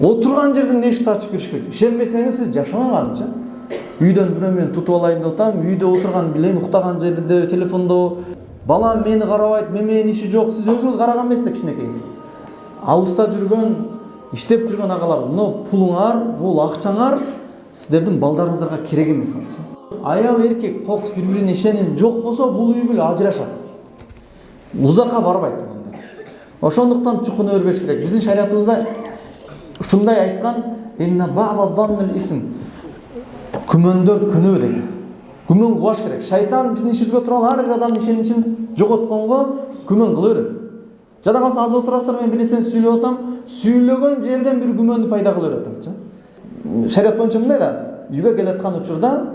Отурган жерден эшикти ачып кириш керек. Ишенбесеңиз сиз жашамаганчы. Үйдөн бирөө мен тутуп алайын деп атам, үйдө отурган билем, уктаган жерде телефондо балам мени карабайт, менин иши жок, сиз өзүңүз караган эмес да кичинекейсиз. Алыста жүргөн, иштеп жүргөн агалар, мына пулуңар, бул акчаңар сиздердин балдарыңыздарга керек эмес анча. Аял эркек кокус бири-бирине ишеним жок болсо, бул үй бүлө ажырашат. Узакка барбайт болгондо. Ошондуктан чукуна өрбөш керек. Биздин шариятыбызда ушундай айткан, инна бa'd исм. Күмөндөр күнөө деген. Күмөн кылбаш керек. Шайтан биздин ишибизге туруп ар бир адамдын ишеничин жоготконго күмөн кыла берет. Жада калса аз отурасыздар, мен бир нерсени сүйлөп атам, сүйлөгөн жерден бир күмөндү пайда кыла берет. Шарият боюнча мындай да, үйгө келаткан учурда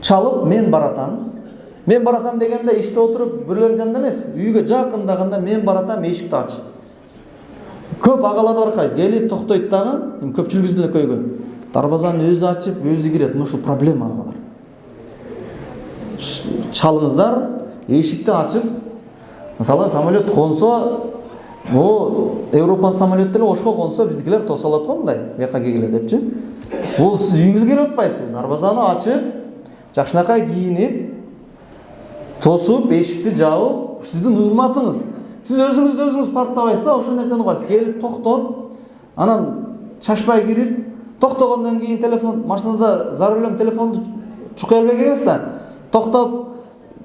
чалып мен баратам. Мен баратам дегенде иште отуруп бирлердин жанында эмес, үйгө жакындаганда мен баратам, эшикти ач. Көп агалар бар, келип токтойт дагы, көпчүлүгүбүздүн эле көйгөй. Дарбазаны өзү ачып, өзү кирет. Ушул проблема агалар. Чалыңыздар, эшикти ачып, мисалы самолет консо, бул Европа самолеттери ошко консо, биздикилер тоса алат го мындай, бияка келгиле депчи. Бул сиз үйүңүзгө келип атпайсызбы? Дарбазаны ачып, жакшынакай кийинип, тосуп, эшикти жаап, сиздин урматыңыз. Сиз өзүңүздү өзүңүз парктабайсыз да, ошол нерсени коесуз. Келип токтоп, анан чачпай кирип, токтогондон кийин телефон, машинада за рулем телефонду чукай албай келесиз да. Токтоп,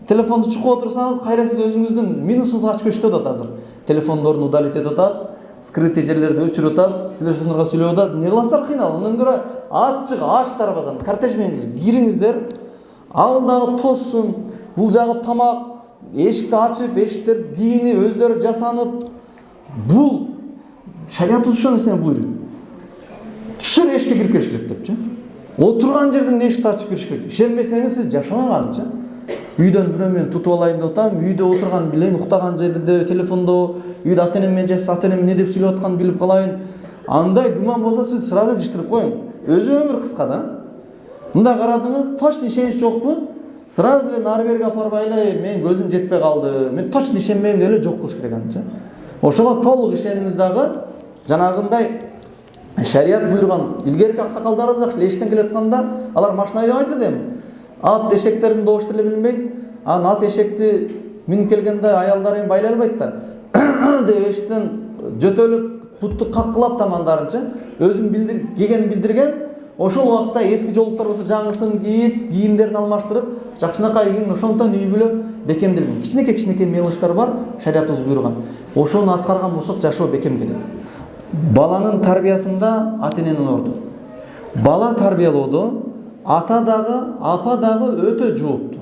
телефонду чукуп отурсаңыз, кайра сиз өзүңүздүн минусуңузга ачып өчүп атат азыр. Телефондорун удалить этип атат, скрытый жерлерди өчүрүп атат, силер сүйлөп атат. Не кыласыздар кыйнал? Андан көрө ачык, ач дарбазаны, кортеж менен кириңиздер. Ал дагы тоссун, бул жагы тамак, эшикти ачып, эшиктерди кийинип, өздөрү жасанып. Бул шариятыбыз ошол нерсени буйруйт. Түшүр эшикке кирип келиш керек депчи. Отурган жерден эшикти ачып кириш керек. Ишенбесеңиз сиз жашамаганчы. Үйдөн бирөө мен тутуп алайын деп атам, үйдө отурган билем, уктаган жерде телефондо, үйдө ата-энем менен жашаса, ата-энем эмне деп сүйлөп атканын билип калайын. Андай күмөн болсо сиз сразу иштирип коюң. Өзү өмүр кыска да. Мында карадыңыз, точно ишенич жокпу? Сразу эле нары берге апарбай эле, мен көзүм жетпей калды, мен точно ишенбейм деп эле жок кылыш керек анча. Ошого толук ишениңиз дагы жанагындай шарият буйруган илгерки аксакалдарыбыз жакшы эштен келатканда алар машина айдабайт эдем. Ат эшектердин добуш деле билбейт. Анан ат эшекти минип келгенде аялдар эми байлай албайт да. Деп эшиктен жөтөлүп, бутту каккылап тамандарынча өзүн кийгенин билдирген. Ошол убакта эски жолдуктар болсо жаңысын кийип, кийимдерин алмаштырып, жакшынакай кийин ошондон үй бүлө бекемделген. Кичинекей мелочтар бар, шариятыбыз буйруган. Ошону аткарган болсок жашоо бекем кетет. Баланын тарбиясында ата-эненин орду. Бала тарбиялоодо ата дагы, апа дагы өтө жооптуу.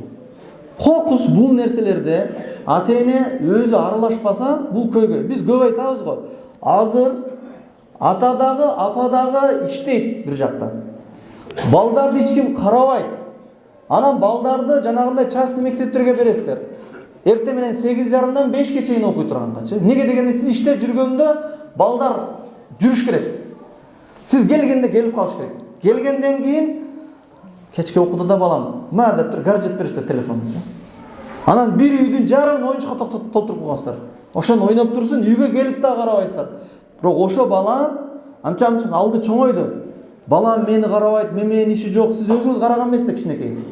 Кокус бул нерселерде ата-эне өзү аралашпаса, бул көйгөй. Биз көп айтабыз го. Азыр ата дагы, апа дагы иштейт бир жактан. Балдарды эч ким карабайт. Анан балдарды жанагындай частный мектептерге бересиздер. Эртең менен 8:30-дан 5-ке чейин окуй тургангачы. Неге дегенде сиз иште жүргөндө балдар жүрүш керек. Сиз келгенде келип калыш керек. Келгенден кийин кечке окууда да балам, ма деп тур гаджет бересиздер телефончу. Анан бир үйдүн жарымын оюнчукка толтуруп койгонсуздар. Ошону ойноп турсун, үйгө келип да карабайсыздар. Бирок ошо бала анча-мынча алды чоңойду. Балам мени карабайт, менин иши жок, сиз өзүңүз караган эмес да кичинекейсиз.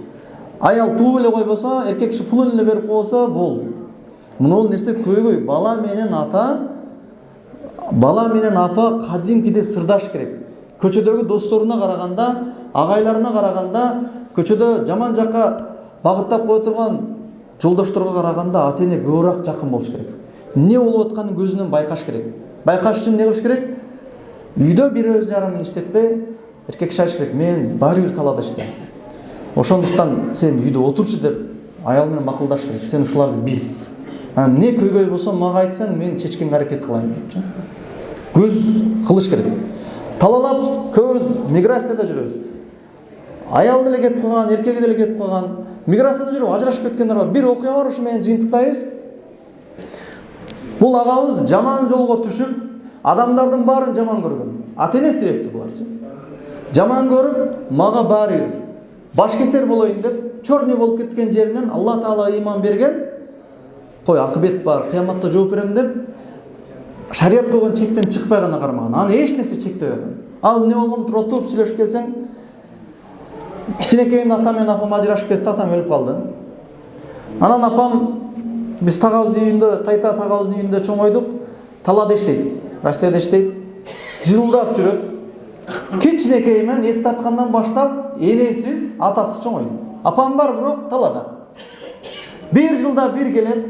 Аял тууп эле койбосо, эркек киши пулун эле берип койсо, бул. Мына нерсе көйгөй. Бала менен апа кадимкиде сырдаш керек. Көчөдөгү досторуна караганда, агайларына караганда, көчөдө жаман жакка багыттап кое турган жолдошторго караганда ата-эне көбүрөөк жакын болуш керек. Эмне болуп атканын көзүнөн байкаш керек. Байкаш үчүн эмне кылыш керек? Үйдө бир өз жарымын иштетпей, эркек киши айтыш керек, мен баары бир талаада иштейм. Ошондуктан сен үйдө отурчу деп аял менен макулдаш керек. Сен ушуларды бил. Не көйгөй болсо мага айтсаң, мен чечкенге аракет кылайын депчи. Көз кылыш керек. Талалап көбүбүз миграцияда жүрөбүз. Аял деле кетип калган, эркеги деле кетип калган. Миграцияда жүрүп ажырашып кеткендер бар. Бир окуя бар, ушу менен жыйынтыктайбыз. Бул агабыз жаман жолго түшүп, адамдардын баарын жаман көргөн. Ата-эне себептүү буларчы. Жаман көрүп, мага баары баш кесер болоюн деп, чорный болуп кеткен жеринен Алла Таала ыйман берген. Кой акыбет бар, кыяматта жооп берем деп, шарият койгон чектен чыкпай гана кармаган. Аны эч нерсе чектебей койгон. Ал эмне болгон, туруп отуруп сүйлөшүп келсең, кичинекей атам менен апам ажырашып кетти, атам өлүп калды. Анан апам биз тагабыздын үйүндө, тайта тагабыздын үйүндө чоңойдук. Талада иштейт, Россияда иштейт. Жылдап жүрөт. Кичинекеймен эс тарткандан баштап энесиз, атасы чоңойду. Апам бар, бирок талада. Bir жылда bir келет.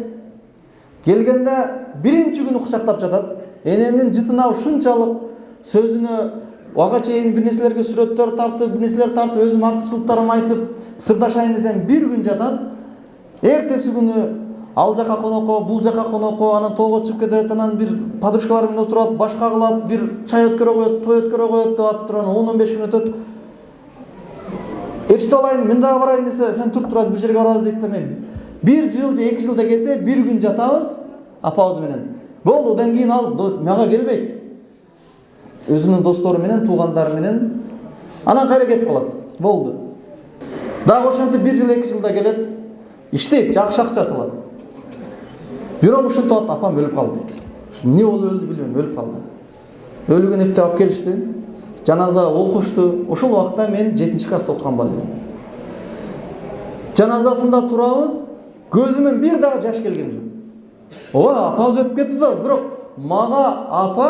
Келгенде биринчи күнү кучактап жатат. Эненин жытына ушунчалык сөзүнө ага чейин бир нерселерге сүрөттөр тартып, бир нерселер тартып, өзүм артыкчылыктарымды айтып, сырдашайын десем bir күн жатат. Эртеси күнү ал жака конокко, бул жака конокко, анан тоого чыгып кетет, анан бир подружкалар менен отурат, башка кылат, бир чай өткөрө коет, той өткөрө коет деп атып турган 10-15 күн өтөт. Эртең алайын, мен дагы барайын десе, сен туруп турасың, бир жерге барабыз дейт да мен. 1 жыл же 2 жылда келсе, 1 күн жатабыз апабыз менен. Болду, одан кийин ал мага келбейт. Өзүнүн достору менен, туугандары менен. Анан кайра кетип калат. Болду. Дагы ошентип 1 жыл 2 жылда келет. Иштейт, жакшы акча салат. Бирок ушинтип атат, апам өлүп калды дейт. Эмне болуп өлдү билбейм, өлүп калды. Өлүгүн эптеп алып келишти. Жаназа окушту. Ошол убакта мен 7-класста окуган бала элем. Жаназасында турабыз, көзүмөн бир дагы жаш келген жок. Ооба, апабыз өтүп кетти да, бирок мага апа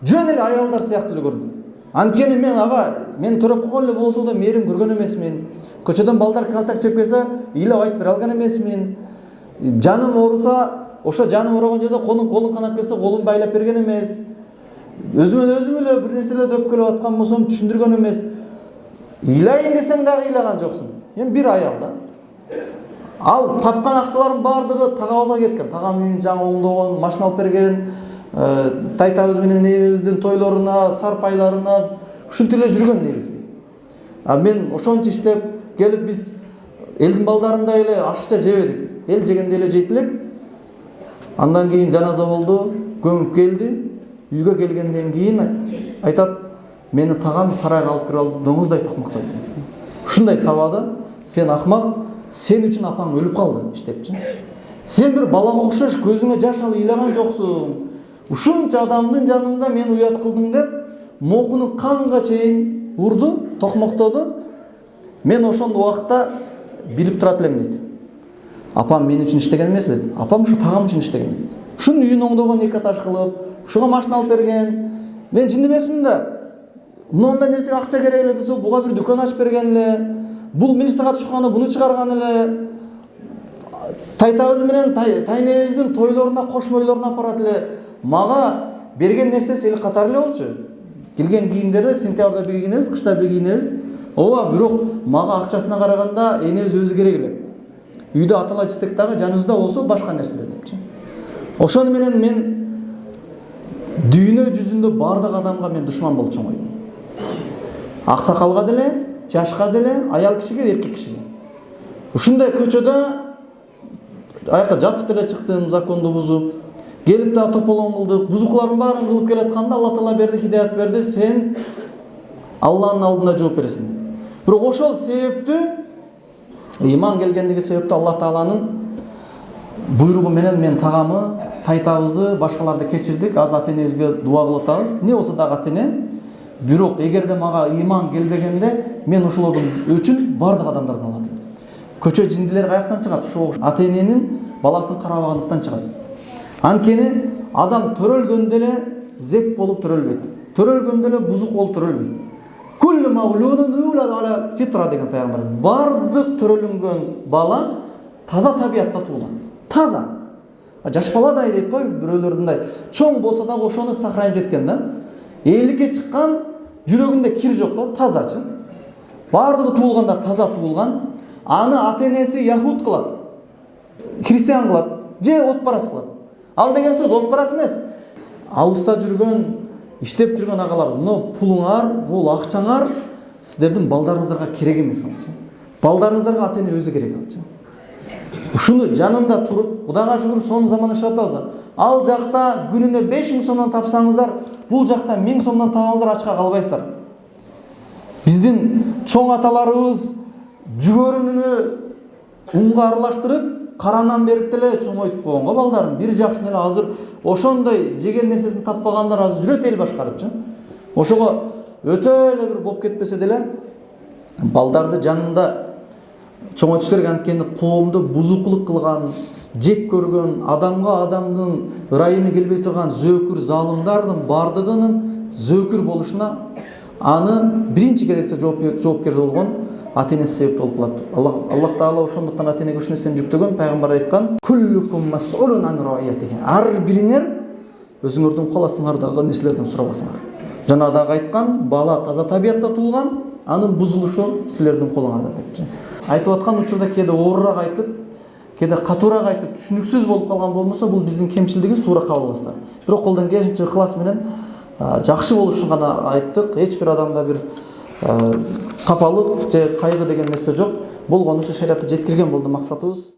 жөн эле аялдар сыяктуу эле көрдү. Анткени мен төрөп койгон эле болсо да мээрим көргөн эмесмин. Көчөдөн балдар калтак жеп келсе, ыйлап айтып бере алган эмесмин. Жаным ооруса, ошо жаным оорогон жерде колун канап келсе, колун байлап берген эмес. Өзүм эле бир нерселерди өпкөлөп аткан болсом түшүндүргөн эмес. Ыйлайын десең дагы ыйлаган жоксуң. Эми бир аял да. Ал тапкан акчалардын баардыгы тагабызга кеткен. Тагам үйүн жаңы оңдогон, машина алып берген, тайтабыз менен эбибиздин тойлоруна, сарпайларына ушинтип эле жүргөн негизи. А мен ошончо иштеп келип биз элдин балдарындай эле ашыкча жебедик. Эл жегенде эле жейт элек. Андан кийин жаназа болду, көмүп келди. Үйгө келгенден кийин айтат, мени тагам сарайга алып кирип алды, доңуздай токмоктоду. Ушундай сабады, сен акмак, сен үчүн апаң өлүп калды иштепчи. Сен бир балага окшош көзүңө жаш алып ыйлаган жоксуң. Ушунча адамдын жанында мен уят кылдым деп, мокуну канга чейин урду, токмоктоду. Мен ошондо убакта билип турат элем дейт. Апам мен үчүн иштеген эмес дейт. Апам ушу тагам үчүн иштеген дейт. Ушунун үйүн оңдогон 2 этаж кылып, ушуга машина алып берген. Мен жын эмесмин да. Мындай нерсеге акча керек эле десе, буга бир дүкөн ачып берген эле. Бул милицияга түшкөндө буну чыгарган эле. Тайтабыз менен тайнебиздин тойлоруна, кошмойлоруна апарат эле. Мага берген нерсеси эл катары эле болчу. Келген кийимдерди сентябрда бир кийинебиз, кышта бир кийинебиз. Ооба, бирок мага акчасына караганда энебиз өзү керек эле. Үйдө атала жесек дагы жаныбызда болсо башка нерселер депчи. Ошону менен мен дүйнө жүзүндө бардык адамга мен душман болуп чоңойдум. Аксакалга деле, жашка деле, аял кишиге, эркек кишиге. Ушундай көчөдө аякта жатып деле чыктым, законду бузуп, келип да тополоң кылдык, бузуклардын баарын кылып келатканда Алла Таала берди, хидаят берди, сен Алланын алдында жооп бересиң. Бирок ошол себептүү ыйман келгендиги себептүү Алла Тааланын буйругу менен мен тагамы, тайтабызды, башкаларды кечирдик. Аз ата-энебизге дуа кылып атабыз. Не болсо дагы ата-эне. Бирок эгерде мага ыйман келбегенде, мен ошолордун өчүн бардык адамдардан алат. Көчө жиндилер каяктан чыгат? Ошо ата-эненин баласын карабагандыктан чыгат. Анткени адам төрөлгөндө эле зек болуп төрөлбөйт. Төрөлгөндө эле бузук болуп төрөлбөйт. Куллу маулудун юладу ала фитра деген пайгамбар. Бардык төрөлүнгөн бала таза табиятта туулат. Таза. Жаш баладай дейт кой, бирөөлөрүндай. Чоң болсо дагы ошону сохранить эткен да. Эликке чыккан, жүрөгүндө кир жок го, тазачы. Бардыгы туулганда таза туулган. Аны ата-энеси яхуд кылат. Христиан кылат. Же отпарас кылат. Ал деген сөз отпарас эмес. Алыста жүргөн, иштеп жүргөн агалар, но пулуңар, бул акчаңар сиздердин балдарыңыздарга керек эмес алчы. Балдарыңыздарга ата-эне өзү керек алчы. Ушуну жанында туруп, Кудайга шүгүр сонун заман жашап атабыз. Ал жакта күнүнө 5000 сомдон тапсаңыздар, бул жакта 1000 сомдон табаңыздар, ачка калбайсыздар. Биздин чоң аталарыбыз жүгөрүнү унга аралаштырып, каранан берип деле чоңойтуп койгонго балдарын бир жакшы эле азыр ошондой жеген нерсесин таппагандар азыр жүрөт эл башкарыпчы. Ошого өтө эле бир болуп кетпесе деле балдарды жанында чоңойтуш керек. Анткени коомду бузукулук кылган, жек көргөн, адамга адамдын ырайымы келбей турган зөөкүр залымдардын бардыгынын зөөкүр болушуна аны биринчи керекте жоопкер болгон ата-энеси себеп болуп калат. Аллах Таала ошондуктан ата-энеге ушул нерсени жүктөгөн. Пайгамбар айткан: "Куллукум мас'улун ан раиятихи". Ар бириңер өзүңөрдүн каласыңардагы нерселерден сураласыңар. Жанагыдагы айткан, бала таза табиятта туулган, анын бузулушу силердин колуңарда депчи. Айтып аткан учурда кээде оорураак айтып, кээде катуураак айтып, түшүнүксүз болуп калган болмосо, бул биздин кемчилигибиз, туура кабыл аласыздар. Бирок колдон келишинче ыхлас менен жакшы болушун гана айттык. Эч бир адамда бир капалык же кайгы деген нерсе жок. Болгону ушу шариатта жеткирген болду максатыбыз.